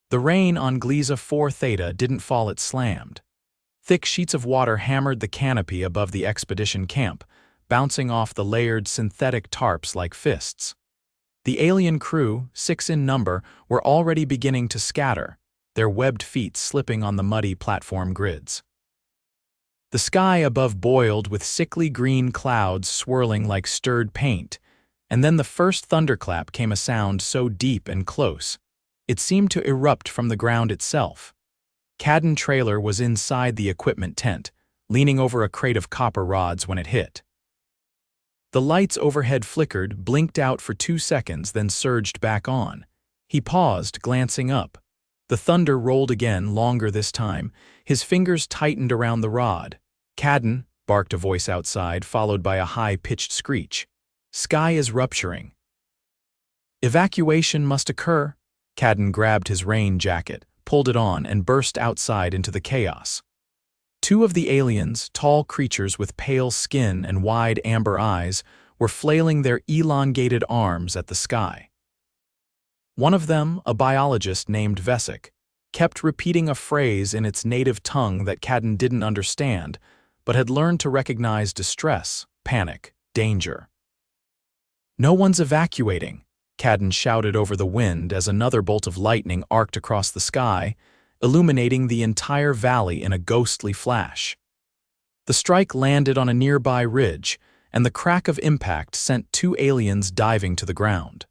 The rain on Gliese Four Theta didn't fall, it slammed. Thick sheets of water hammered the canopy above the expedition camp, bouncing off the layered synthetic tarps like fists. The alien crew, 6 in number, were already beginning to scatter, their webbed feet slipping on the muddy platform grids. The sky above boiled with sickly green clouds swirling like stirred paint, and then the first thunderclap came, a sound so deep and close, it seemed to erupt from the ground itself. Caden Traylor was inside the equipment tent, leaning over a crate of copper rods when it hit. The lights overhead flickered, blinked out for 2 seconds, then surged back on. He paused, glancing up. The thunder rolled again, longer this time. His fingers tightened around the rod. "Caden," barked a voice outside, followed by a high-pitched screech. "Sky is rupturing." "Evacuation must occur." Caden grabbed his rain jacket, pulled it on, and burst outside into the chaos. 2 of the aliens, tall creatures with pale skin and wide amber eyes, were flailing their elongated arms at the sky. One of them, a biologist named Vesic, kept repeating a phrase in its native tongue that Caden didn't understand, but had learned to recognize distress, panic, danger. "No one's evacuating," Caden shouted over the wind as another bolt of lightning arced across the sky, illuminating the entire valley in a ghostly flash. The strike landed on a nearby ridge, and the crack of impact sent 2 aliens diving to the ground.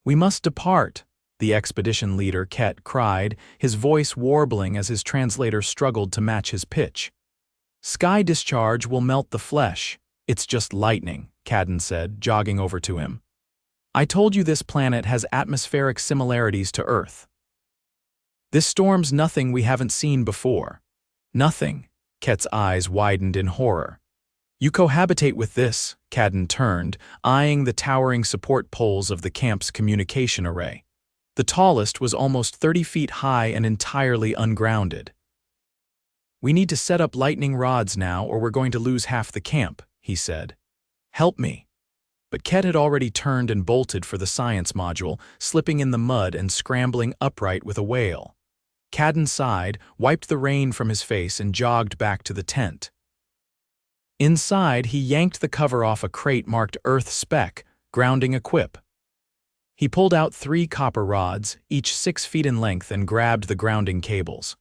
"We must depart," the expedition leader, Ket, cried, his voice warbling as his translator struggled to match his pitch. "Sky discharge will melt the flesh. It's just lightning," Caden said, jogging over to him. "I told you this planet has atmospheric similarities to Earth. This storm's nothing we haven't seen before." "Nothing?" Ket's eyes widened in horror. "You cohabitate with this," Caden turned, eyeing the towering support poles of the camp's communication array. The tallest was almost 30 feet high and entirely ungrounded. "We need to set up lightning rods now, or we're going to lose half the camp," he said. "Help me." But Ket had already turned and bolted for the science module, slipping in the mud and scrambling upright with a wail. Caden sighed, wiped the rain from his face, and jogged back to the tent. Inside, he yanked the cover off a crate marked Earth Spec, grounding equip. He pulled out 3 copper rods, each 6 feet in length, and grabbed the grounding cables.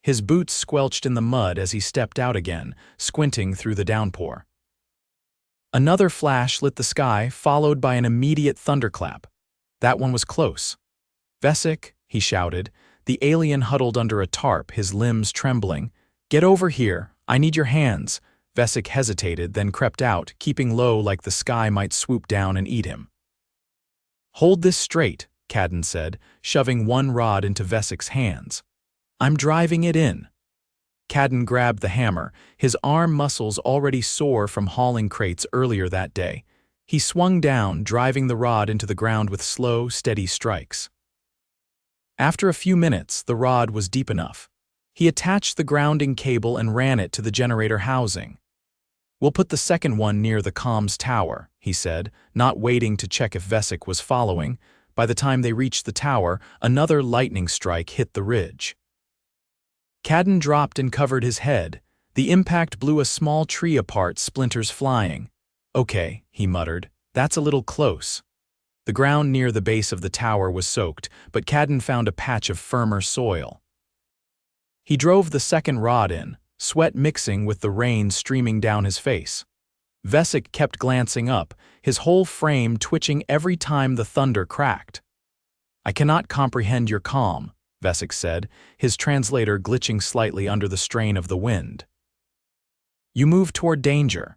His boots squelched in the mud as he stepped out again, squinting through the downpour. Another flash lit the sky, followed by an immediate thunderclap. That one was close. "Vesic," he shouted. The alien huddled under a tarp, his limbs trembling. "Get over here. I need your hands." Vesic hesitated, then crept out, keeping low like the sky might swoop down and eat him. "Hold this straight," Caden said, shoving one rod into Vesic's hands. "I'm driving it in." Caden grabbed the hammer, his arm muscles already sore from hauling crates earlier that day. He swung down, driving the rod into the ground with slow, steady strikes. After a few minutes, the rod was deep enough. He attached the grounding cable and ran it to the generator housing. "We'll put the second one near the comms tower," he said, not waiting to check if Vesic was following. By the time they reached the tower, another lightning strike hit the ridge. Caden dropped and covered his head. The impact blew a small tree apart, splinters flying. "Okay," he muttered, "that's a little close." The ground near the base of the tower was soaked, but Caden found a patch of firmer soil. He drove the second rod in, sweat mixing with the rain streaming down his face. Vesic kept glancing up, his whole frame twitching every time the thunder cracked. "I cannot comprehend your calm," Vesic said, his translator glitching slightly under the strain of the wind. "You move toward danger."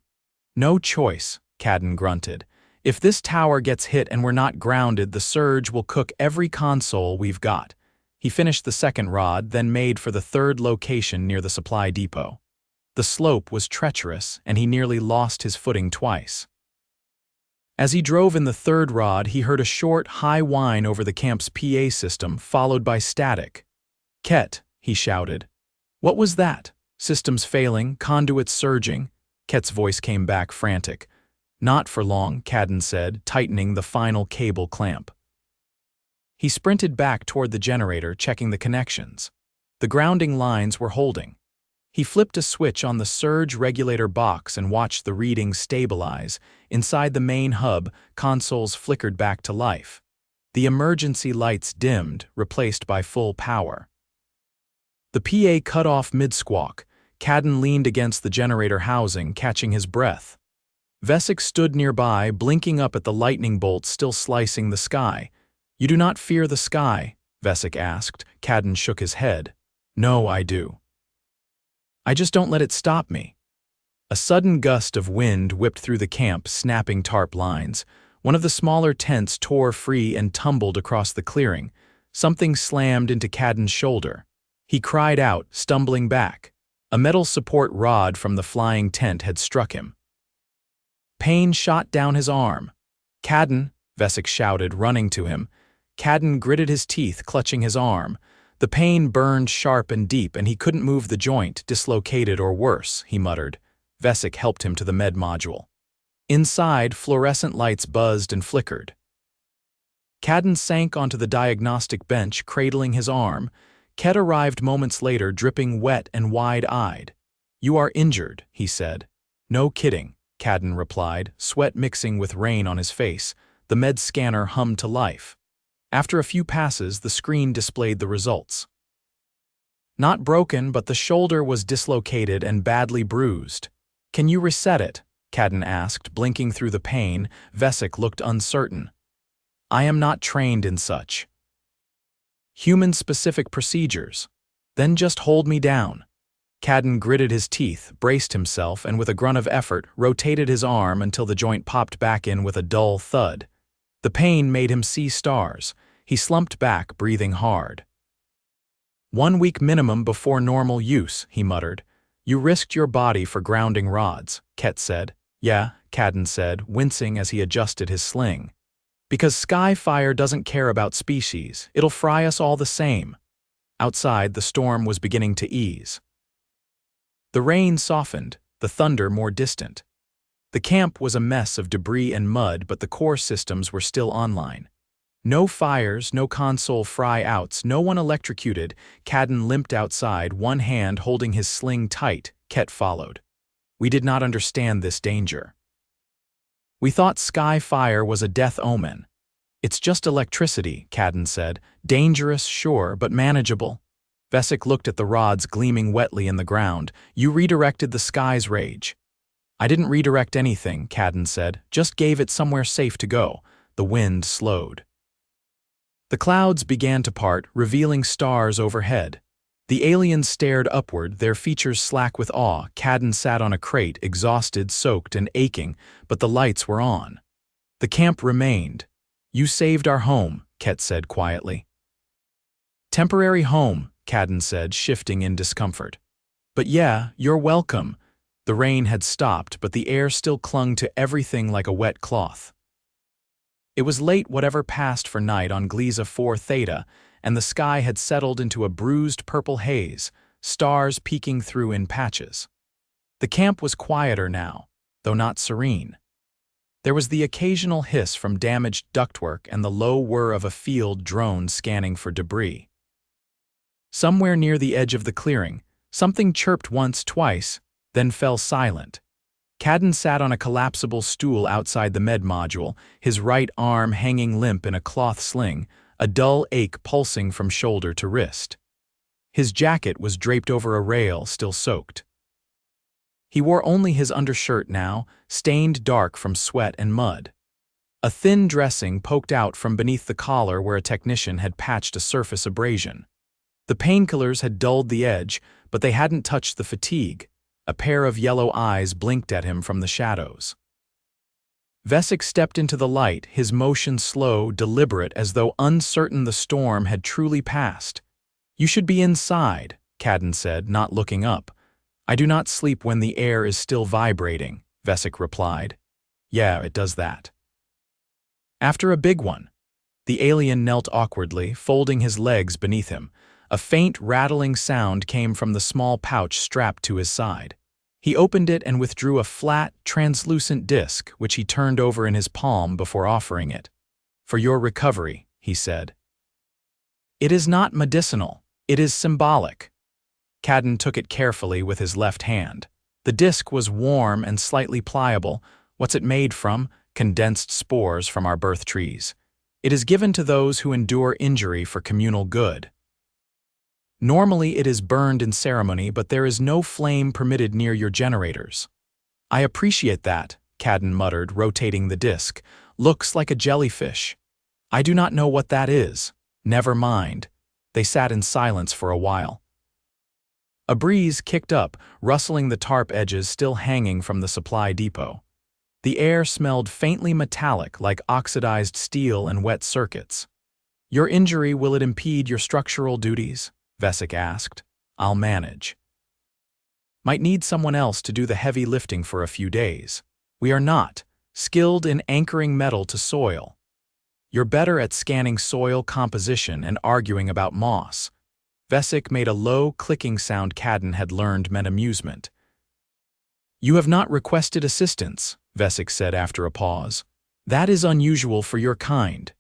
"No choice," Caden grunted. "If this tower gets hit and we're not grounded, the surge will cook every console we've got." He finished the second rod, then made for the third location near the supply depot. The slope was treacherous, and he nearly lost his footing twice. As he drove in the third rod, he heard a short, high whine over the camp's PA system, followed by static. "Ket," he shouted. "What was that? Systems failing, conduits surging." Ket's voice came back frantic. "Not for long," Caden said, tightening the final cable clamp. He sprinted back toward the generator, checking the connections. The grounding lines were holding. He flipped a switch on the surge regulator box and watched the readings stabilize. Inside the main hub, consoles flickered back to life. The emergency lights dimmed, replaced by full power. The PA cut off mid-squawk. Caden leaned against the generator housing, catching his breath. Vesic stood nearby, blinking up at the lightning bolts still slicing the sky. "You do not fear the sky?" Vesic asked. Caden shook his head. "No, I do. I just don't let it stop me." A sudden gust of wind whipped through the camp, snapping tarp lines. One of the smaller tents tore free and tumbled across the clearing. Something slammed into Caden's shoulder. He cried out, stumbling back. A metal support rod from the flying tent had struck him. Pain shot down his arm. "Caden!" Vesic shouted, running to him. Caden gritted his teeth, clutching his arm. The pain burned sharp and deep, and he couldn't move the joint, dislocated or worse, he muttered. Vesic helped him to the med module. Inside, fluorescent lights buzzed and flickered. Caden sank onto the diagnostic bench, cradling his arm. Ket arrived moments later, dripping wet and wide-eyed. "You are injured," he said. "No kidding," Caden replied, sweat mixing with rain on his face. The med scanner hummed to life. After a few passes, the screen displayed the results. Not broken, but the shoulder was dislocated and badly bruised. "Can you reset it?" Caden asked, blinking through the pain. Vesic looked uncertain. "I am not trained in such. Human-specific procedures." "Then just hold me down." Caden gritted his teeth, braced himself, and with a grunt of effort, rotated his arm until the joint popped back in with a dull thud. The pain made him see stars. He slumped back, breathing hard. "1 week minimum before normal use," he muttered. "You risked your body for grounding rods," Ket said. "Yeah," Caden said, wincing as he adjusted his sling. "Because sky fire doesn't care about species. It'll fry us all the same." Outside, the storm was beginning to ease. The rain softened, the thunder more distant. The camp was a mess of debris and mud, but the core systems were still online. No fires, no console fry-outs, no one electrocuted. Caden limped outside, one hand holding his sling tight. Ket followed. "We did not understand this danger. We thought sky fire was a death omen." "It's just electricity," Caden said. "Dangerous, sure, but manageable." Vesic looked at the rods gleaming wetly in the ground. "You redirected the sky's rage." "I didn't redirect anything," Caden said. "Just gave it somewhere safe to go." The wind slowed. The clouds began to part, revealing stars overhead. The aliens stared upward, their features slack with awe. Caden sat on a crate, exhausted, soaked, and aching, but the lights were on. The camp remained. "You saved our home," Ket said quietly. "Temporary home," Caden said, shifting in discomfort. "But yeah, you're welcome." The rain had stopped, but the air still clung to everything like a wet cloth. It was late whatever passed for night on Gliese Four Theta, and the sky had settled into a bruised purple haze, stars peeking through in patches. The camp was quieter now, though not serene. There was the occasional hiss from damaged ductwork and the low whir of a field drone scanning for debris. Somewhere near the edge of the clearing, something chirped once, twice, then fell silent. Caden sat on a collapsible stool outside the med module, his right arm hanging limp in a cloth sling, a dull ache pulsing from shoulder to wrist. His jacket was draped over a rail, still soaked. He wore only his undershirt now, stained dark from sweat and mud. A thin dressing poked out from beneath the collar where a technician had patched a surface abrasion. The painkillers had dulled the edge, but they hadn't touched the fatigue. A pair of yellow eyes blinked at him from the shadows. Vesic stepped into the light, his motion slow, deliberate, as though uncertain the storm had truly passed. "You should be inside," Caden said, not looking up. "I do not sleep when the air is still vibrating," Vesic replied. "Yeah, it does that." "After a big one." The alien knelt awkwardly, folding his legs beneath him. A faint, rattling sound came from the small pouch strapped to his side. He opened it and withdrew a flat, translucent disc, which he turned over in his palm before offering it. "For your recovery," he said. It is not medicinal. It is symbolic. Caden took it carefully with his left hand. The disc was warm and slightly pliable. What's it made from? Condensed spores from our birth trees. It is given to those who endure injury for communal good. Normally it is burned in ceremony, but there is no flame permitted near your generators. I appreciate that, Caden muttered, rotating the disc. Looks like a jellyfish. I do not know what that is. Never mind. They sat in silence for a while. A breeze kicked up, rustling the tarp edges still hanging from the supply depot. The air smelled faintly metallic, like oxidized steel and wet circuits. Your injury, will it impede your structural duties? Vesic asked. I'll manage. Might need someone else to do the heavy lifting for a few days. We are not skilled in anchoring metal to soil. You're better at scanning soil composition and arguing about moss. Vesic made a low, clicking sound Caden had learned meant amusement. You have not requested assistance, Vesic said after a pause. That is unusual for your kind.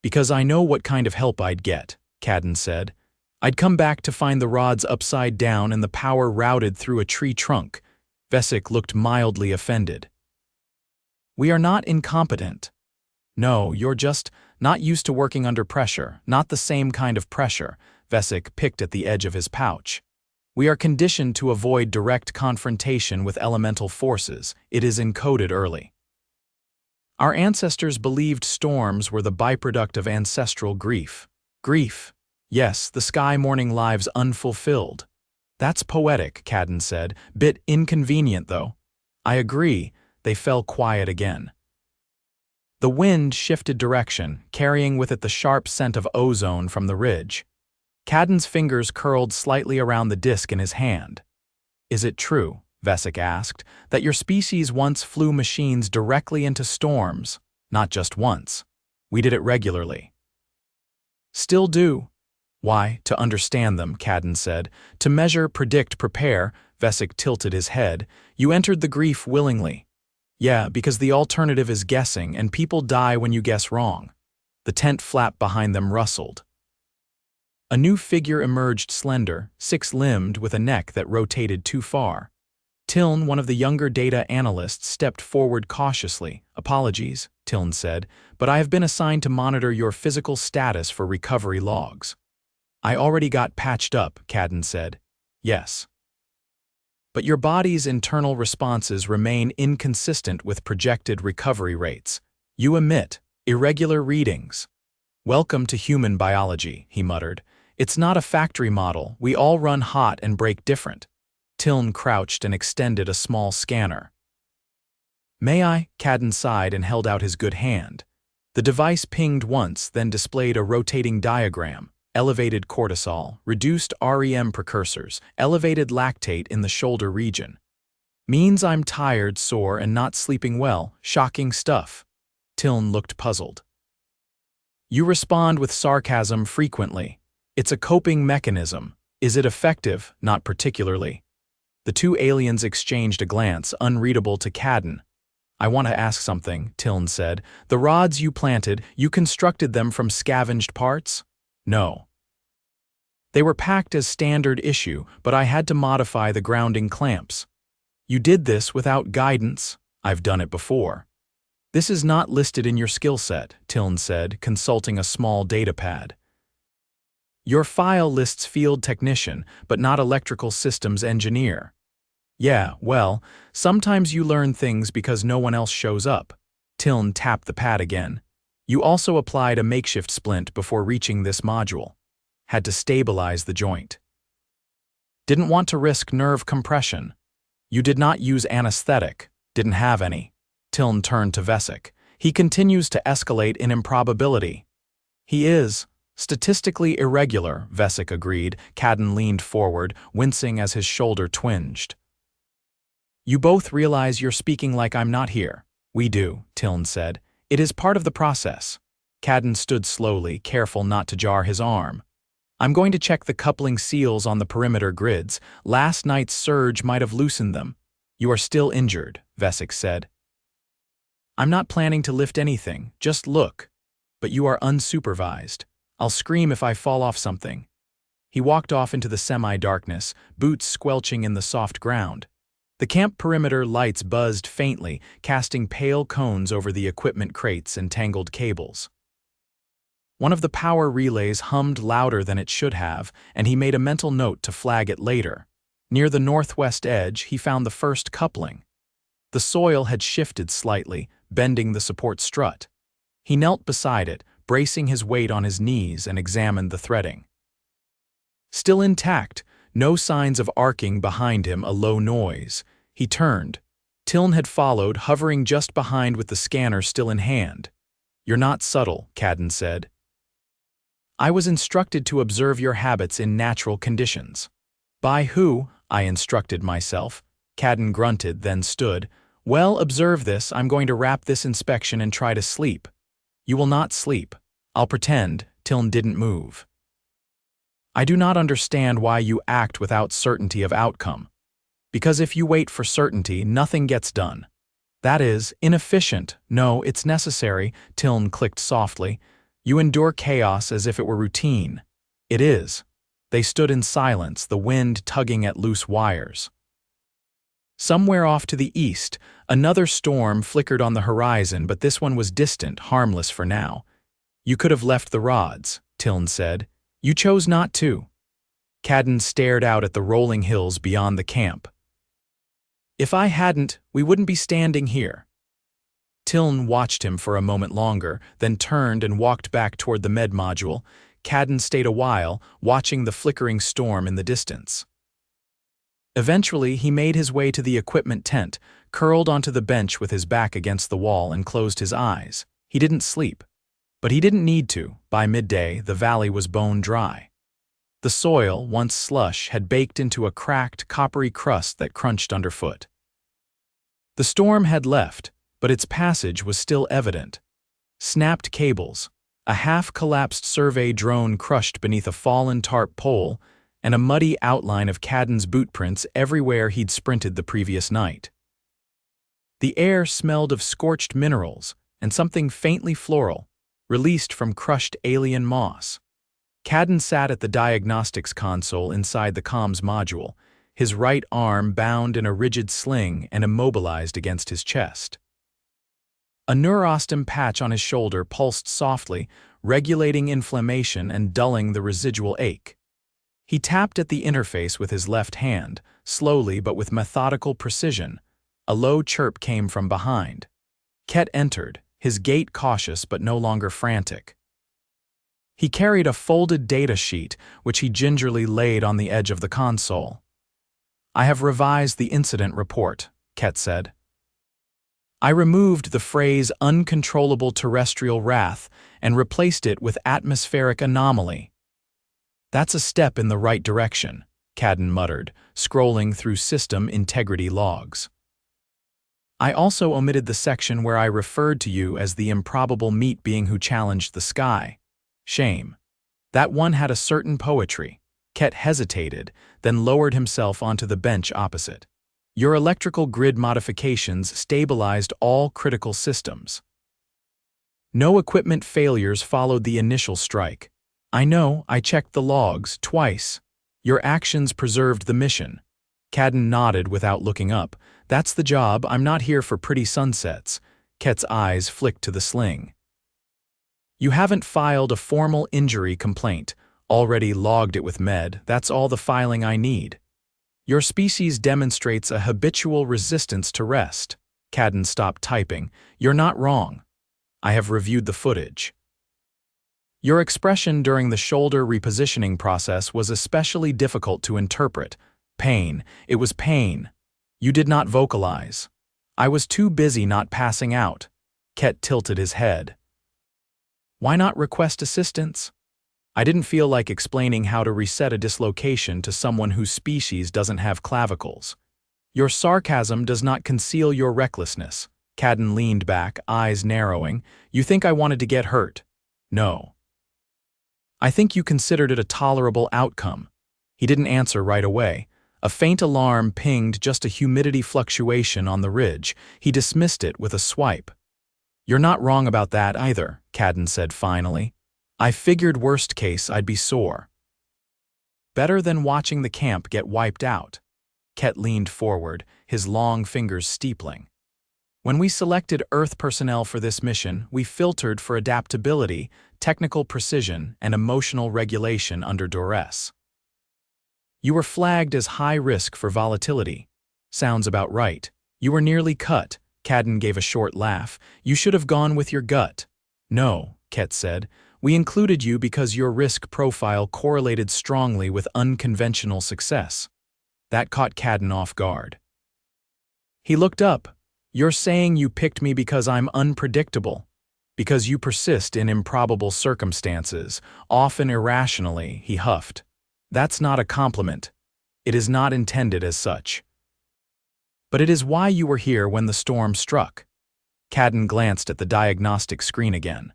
Because I know what kind of help I'd get, Caden said. I'd come back to find the rods upside down and the power routed through a tree trunk. Vesic looked mildly offended. We are not incompetent. No, you're just not used to working under pressure, not the same kind of pressure. Vesic picked at the edge of his pouch. We are conditioned to avoid direct confrontation with elemental forces. It is encoded early. Our ancestors believed storms were the byproduct of ancestral grief. Grief. Yes, the sky mourning lives unfulfilled. That's poetic, Caden said. Bit inconvenient, though. I agree. They fell quiet again. The wind shifted direction, carrying with it the sharp scent of ozone from the ridge. Caden's fingers curled slightly around the disc in his hand. Is it true, Vesic asked, that your species once flew machines directly into storms? Not just once. We did it regularly. Still do. Why, to understand them, Caden said. To measure, predict, prepare. Vesic tilted his head. You entered the grief willingly. Yeah, because the alternative is guessing, and people die when you guess wrong. The tent flap behind them rustled. A new figure emerged, slender, six-limbed, with a neck that rotated too far. Tiln, one of the younger data analysts, stepped forward cautiously. Apologies, Tiln said, but I have been assigned to monitor your physical status for recovery logs. I already got patched up, Caden said. Yes. But your body's internal responses remain inconsistent with projected recovery rates. You emit irregular readings. Welcome to human biology, he muttered. It's not a factory model. We all run hot and break different. Tiln crouched and extended a small scanner. May I? Caden sighed and held out his good hand. The device pinged once, then displayed a rotating diagram. Elevated cortisol, reduced REM precursors, elevated lactate in the shoulder region. Means I'm tired, sore, and not sleeping well. Shocking stuff. Tiln looked puzzled. You respond with sarcasm frequently. It's a coping mechanism. Is it effective? Not particularly. The two aliens exchanged a glance, unreadable to Caden. I want to ask something, Tiln said. The rods you planted, you constructed them from scavenged parts? No. They were packed as standard issue, but I had to modify the grounding clamps. You did this without guidance? I've done it before. This is not listed in your skill set, Tiln said, consulting a small datapad. Your file lists field technician, but not electrical systems engineer. Yeah, well, sometimes you learn things because no one else shows up. Tiln tapped the pad again. You also applied a makeshift splint before reaching this module. Had to stabilize the joint. Didn't want to risk nerve compression. You did not use anesthetic. Didn't have any. Tiln turned to Vesic. He continues to escalate in improbability. He is statistically irregular, Vesic agreed. Caden leaned forward, wincing as his shoulder twinged. You both realize you're speaking like I'm not here. We do, Tiln said. It is part of the process. Caden stood slowly, careful not to jar his arm. I'm going to check the coupling seals on the perimeter grids. Last night's surge might have loosened them. You are still injured, Vesic said. I'm not planning to lift anything, just look. But you are unsupervised. I'll scream if I fall off something." He walked off into the semi-darkness, boots squelching in the soft ground. The camp perimeter lights buzzed faintly, casting pale cones over the equipment crates and tangled cables. One of the power relays hummed louder than it should have, and he made a mental note to flag it later. Near the northwest edge, he found the first coupling. The soil had shifted slightly, bending the support strut. He knelt beside it, bracing his weight on his knees, and examined the threading. Still intact, no signs of arcing behind him, a low noise. He turned. Tiln had followed, hovering just behind with the scanner still in hand. "You're not subtle," Caden said. "I was instructed to observe your habits in natural conditions." "By who?" I instructed myself. Caden grunted, then stood. "Well, observe this. I'm going to wrap this inspection and try to sleep." "You will not sleep." "I'll pretend." Tiln didn't move. "I do not understand why you act without certainty of outcome. Because if you wait for certainty, nothing gets done. That is inefficient." "No, it's necessary," Tiln clicked softly. "You endure chaos as if it were routine." "It is." They stood in silence, the wind tugging at loose wires. Somewhere off to the east, another storm flickered on the horizon, but this one was distant, harmless for now. "You could have left the rods," Tiln said. "You chose not to." Caden stared out at the rolling hills beyond the camp. "If I hadn't, we wouldn't be standing here." Tiln watched him for a moment longer, then turned and walked back toward the med module. Caden stayed a while, watching the flickering storm in the distance. Eventually, he made his way to the equipment tent, curled onto the bench with his back against the wall, and closed his eyes. He didn't sleep. But he didn't need to. By midday, the valley was bone dry. The soil, once slush, had baked into a cracked, coppery crust that crunched underfoot. The storm had left, but its passage was still evident. Snapped cables, a half-collapsed survey drone crushed beneath a fallen tarp pole, and a muddy outline of Caden's bootprints everywhere he'd sprinted the previous night. The air smelled of scorched minerals and something faintly floral, released from crushed alien moss. Caden sat at the diagnostics console inside the comms module, his right arm bound in a rigid sling and immobilized against his chest. A neurostim patch on his shoulder pulsed softly, regulating inflammation and dulling the residual ache. He tapped at the interface with his left hand, slowly but with methodical precision. A low chirp came from behind. Ket entered, his gait cautious but no longer frantic. He carried a folded data sheet, which he gingerly laid on the edge of the console. "I have revised the incident report," Ket said. "I removed the phrase uncontrollable terrestrial wrath and replaced it with atmospheric anomaly." "That's a step in the right direction," Caden muttered, scrolling through system integrity logs. "I also omitted the section where I referred to you as the improbable meat being who challenged the sky. Shame. That one had a certain poetry." Ket hesitated, then lowered himself onto the bench opposite. "Your electrical grid modifications stabilized all critical systems. No equipment failures followed the initial strike. I know, I checked the logs twice. Your actions preserved the mission." Caden nodded without looking up. "That's the job. I'm not here for pretty sunsets." Ket's eyes flicked to the sling. "You haven't filed a formal injury complaint. Already logged it with Med. That's all the filing I need. Your species demonstrates a habitual resistance to rest." Caden stopped typing. "You're not wrong. I have reviewed the footage. Your expression during the shoulder repositioning process was especially difficult to interpret. Pain. It was pain. You did not vocalize. I was too busy not passing out." Ket tilted his head. "Why not request assistance?" "I didn't feel like explaining how to reset a dislocation to someone whose species doesn't have clavicles." "Your sarcasm does not conceal your recklessness." Caden leaned back, eyes narrowing. "You think I wanted to get hurt?" "No. I think you considered it a tolerable outcome." He didn't answer right away. A faint alarm pinged just a humidity fluctuation on the ridge. He dismissed it with a swipe. "You're not wrong about that either," Caden said finally. I figured worst case I'd be sore. Better than watching the camp get wiped out. Ket leaned forward, his long fingers steepling. When we selected Earth personnel for this mission, we filtered for adaptability, technical precision, and emotional regulation under duress. You were flagged as high risk for volatility. Sounds about right. You were nearly cut. Caden gave a short laugh. You should have gone with your gut. No, Ket said. We included you because your risk profile correlated strongly with unconventional success. That caught Caden off guard. He looked up. You're saying you picked me because I'm unpredictable, because you persist in improbable circumstances, often irrationally, he huffed. That's not a compliment. It is not intended as such. But it is why you were here when the storm struck. Caden glanced at the diagnostic screen again.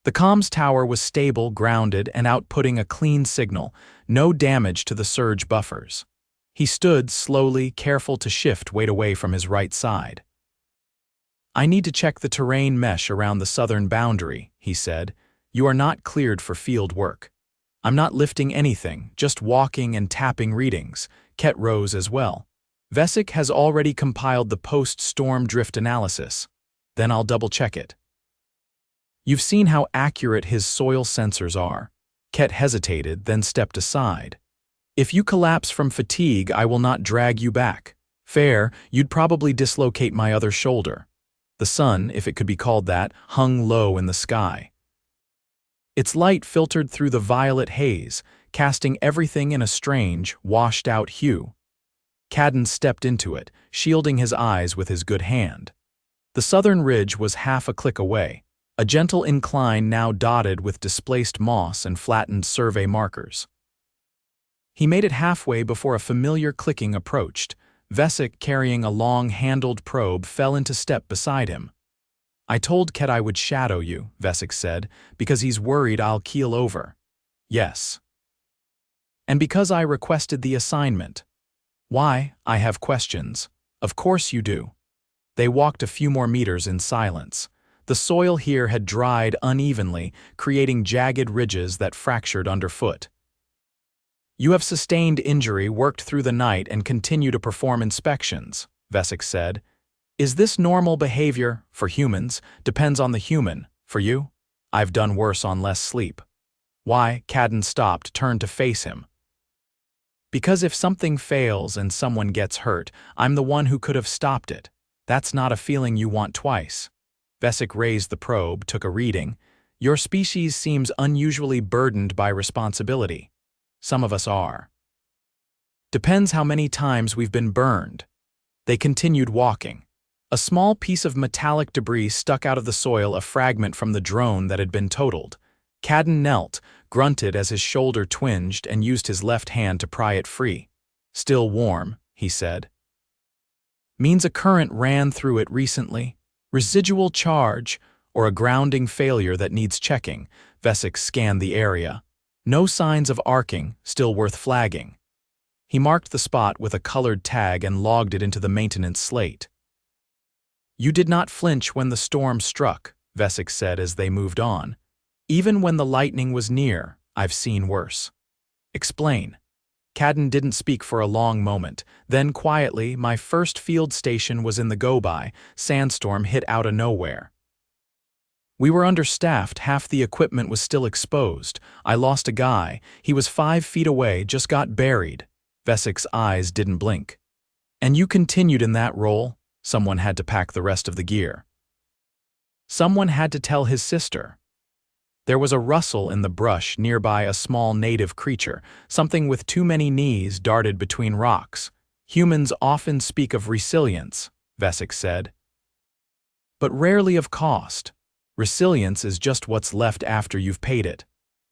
The comms tower was stable, grounded, and outputting a clean signal, no damage to the surge buffers. He stood slowly, careful to shift weight away from his right side. I need to check the terrain mesh around the southern boundary, he said. You are not cleared for field work. I'm not lifting anything, just walking and tapping readings. Ket rose as well. Vesic has already compiled the post-storm drift analysis. Then I'll double-check it. You've seen how accurate his soil sensors are. Ket hesitated, then stepped aside. If you collapse from fatigue, I will not drag you back. Fair, you'd probably dislocate my other shoulder. The sun, if it could be called that, hung low in the sky. Its light filtered through the violet haze, casting everything in a strange, washed-out hue. Caden stepped into it, shielding his eyes with his good hand. The southern ridge was half a click away, a gentle incline now dotted with displaced moss and flattened survey markers. He made it halfway before a familiar clicking approached. Vesic, carrying a long-handled probe, fell into step beside him. I told Ket I would shadow you, Vesic said, because he's worried I'll keel over. Yes. And because I requested the assignment. Why? I have questions. Of course you do. They walked a few more meters in silence. The soil here had dried unevenly, creating jagged ridges that fractured underfoot. You have sustained injury, worked through the night, and continue to perform inspections, Vesic said. Is this normal behavior? For humans, depends on the human. For you? I've done worse on less sleep. Why? Caden stopped, turned to face him. Because if something fails and someone gets hurt, I'm the one who could have stopped it. That's not a feeling you want twice. Vesic raised the probe, took a reading. Your species seems unusually burdened by responsibility. Some of us are. Depends how many times we've been burned. They continued walking. A small piece of metallic debris stuck out of the soil, a fragment from the drone that had been totaled. Caden knelt, grunted as his shoulder twinged, and used his left hand to pry it free. Still warm, he said. Means a current ran through it recently. Residual charge, or a grounding failure that needs checking. Vesic scanned the area. No signs of arcing, still worth flagging. He marked the spot with a colored tag and logged it into the maintenance slate. You did not flinch when the storm struck, Vesic said as they moved on. Even when the lightning was near, I've seen worse. Explain. Caden didn't speak for a long moment. Then quietly, my first field station was in the go-by. Sandstorm hit out of nowhere. We were understaffed, half the equipment was still exposed. I lost a guy. He was 5 feet away, just got buried. Vesic's eyes didn't blink. And you continued in that role? Someone had to pack the rest of the gear. Someone had to tell his sister. There was a rustle in the brush nearby. A small native creature, something with too many knees, darted between rocks. Humans often speak of resilience, Vesic said. But rarely of cost. Resilience is just what's left after you've paid it.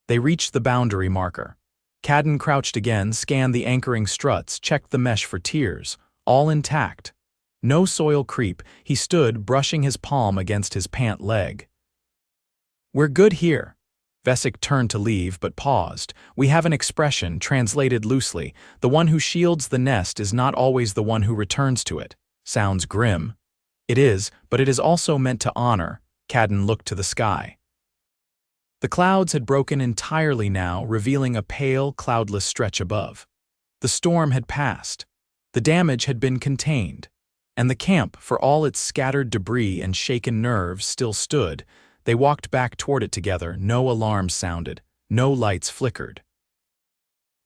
They reached the boundary marker. Caden crouched again, scanned the anchoring struts, checked the mesh for tears. All intact. No soil creep. He stood, brushing his palm against his pant leg. We're good here. Vesic turned to leave but paused. We have an expression, translated loosely. The one who shields the nest is not always the one who returns to it. Sounds grim. It is, but it is also meant to honor. Caden looked to the sky. The clouds had broken entirely now, revealing a pale, cloudless stretch above. The storm had passed. The damage had been contained. And the camp, for all its scattered debris and shaken nerves, still stood. They walked back toward it together. No alarms sounded. No lights flickered.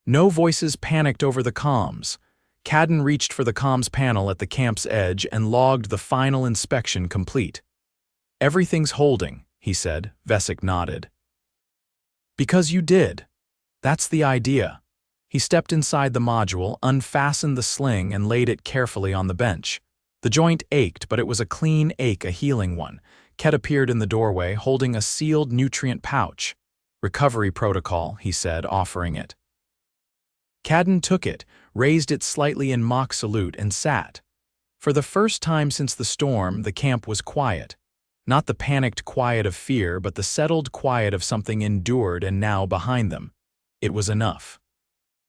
No voices panicked over the comms. Caden reached for the comms panel at the camp's edge and logged the final inspection complete. "Everything's holding," he said. Vesic nodded. "Because you did. That's the idea." He stepped inside the module, unfastened the sling, and laid it carefully on the bench. The joint ached, but it was a clean ache, a healing one. Ket appeared in the doorway, holding a sealed nutrient pouch. "Recovery protocol," he said, offering it. Caden took it, raised it slightly in mock salute, and sat. For the first time since the storm, the camp was quiet. Not the panicked quiet of fear, but the settled quiet of something endured and now behind them. It was enough.